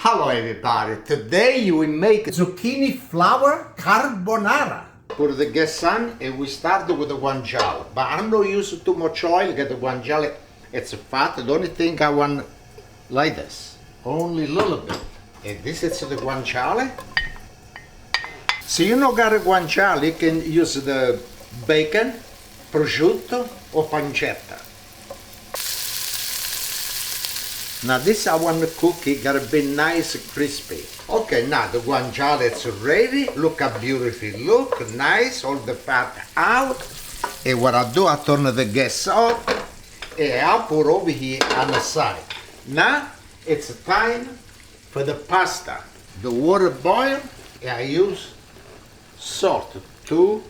Hello everybody, today we make zucchini flour carbonara. Put the gas on and we start with the guanciale. But I'm not using too much oil because the guanciale, it's fat. The only thing I want like this, only a little bit. And this is the guanciale. So you know got a guanciale, you can use the bacon, prosciutto or pancetta. Now this I want to cook it, gotta be nice and crispy. Okay, now the guanciale is ready. Look how beautiful it look, nice, all the fat out. And what I do, I turn the gas off and I put over here on the side. Now it's time for the pasta. The water boil and I use salt, 2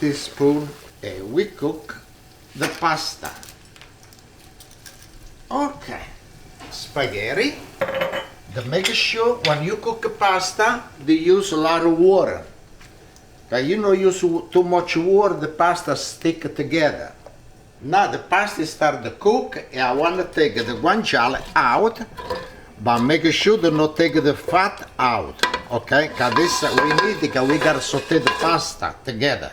teaspoons, and we cook the pasta. Okay, spaghetti. To make sure when you cook pasta, they use a lot of water. But you don't use too much water, the pasta stick together. Now the pasta start to cook, and I want to take the guanciale out, but make sure to not take the fat out. Okay, because this we need, because we gotta saute the pasta together.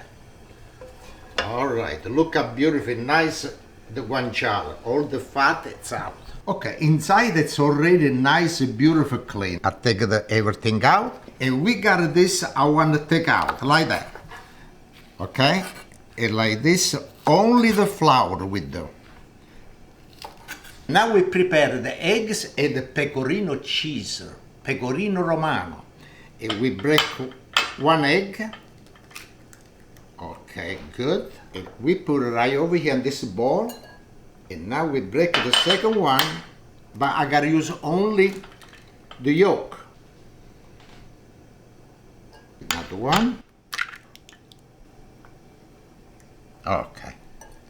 All right, look how beautiful, nice. The guanciale, all the fat it's out. Okay, inside it's already nice and beautiful clean. I take everything out and we got this I want to take out like that. Okay, and like this only the flour we do. Now we prepare the eggs and the pecorino cheese, pecorino romano, and we break 1 egg. Okay, good. And we put it right over here in this bowl. And now we break the second one, but I gotta use only the yolk. Another one. Okay.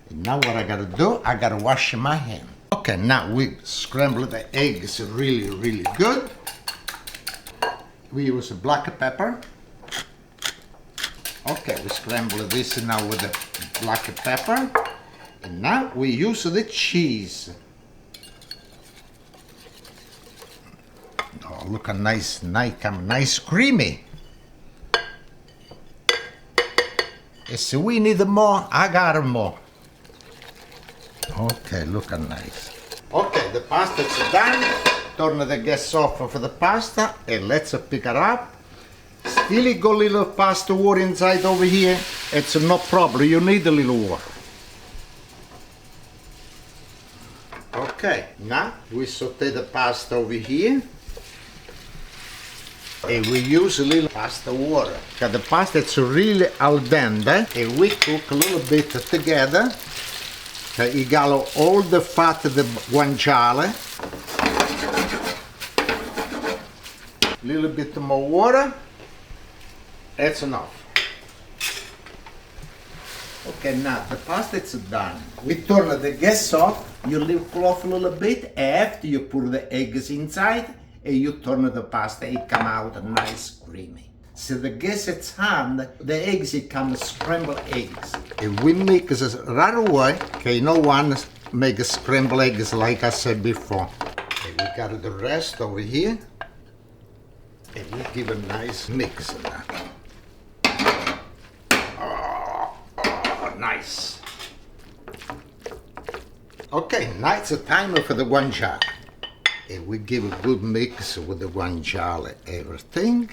And now what I gotta do, I gotta wash my hand. Okay, now we scramble the eggs really, really good. We use black pepper. Okay, we scramble this now with the black pepper. And now we use the cheese. Oh, look how nice, creamy. If we need more, I got more. Okay, look how nice. Okay, the pasta is done. Turn the gas off for the pasta and let's pick it up. Still got a little pasta water inside over here. It's no problem, you need a little water. Okay, now we saute the pasta over here and we use a little pasta water because the pasta is really al dente and we cook a little bit together. You got all the fat of the guanciale. A little bit more water, that's enough. Okay, now the pasta is done. We turn the gas off, you leave cool off a little bit, after you put the eggs inside, and you turn the pasta, it come out nice creamy. So the gas is on, the eggs come scrambled eggs. And we make this right away, okay, no one make scrambled eggs like I said before. Okay, we got the rest over here, and we give a nice mix of that. Nice. Okay, now it's time for the guanciale. And we give a good mix with the guanciale, everything.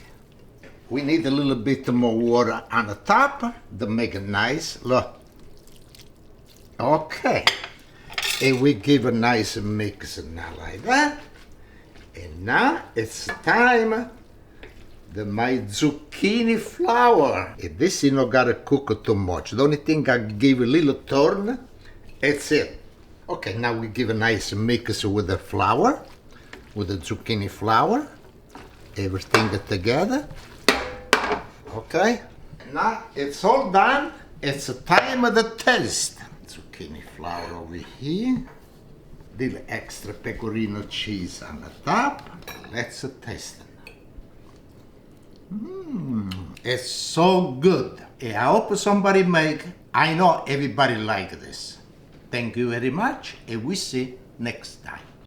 We need a little bit more water on the top to make it nice. Look. Okay. And we give a nice mix now like that. And now it's time my zucchini flour. And this you not gotta cook too much. The only thing I give a little turn, that's it. Okay, now we give a nice mix with the flour, with the zucchini flour, everything together. Okay, now it's all done. It's time of the taste. Zucchini flour over here, little extra pecorino cheese on the top. Let's taste it. It's so good. I hope somebody make. I know everybody like this. Thank you very much, and we see next time.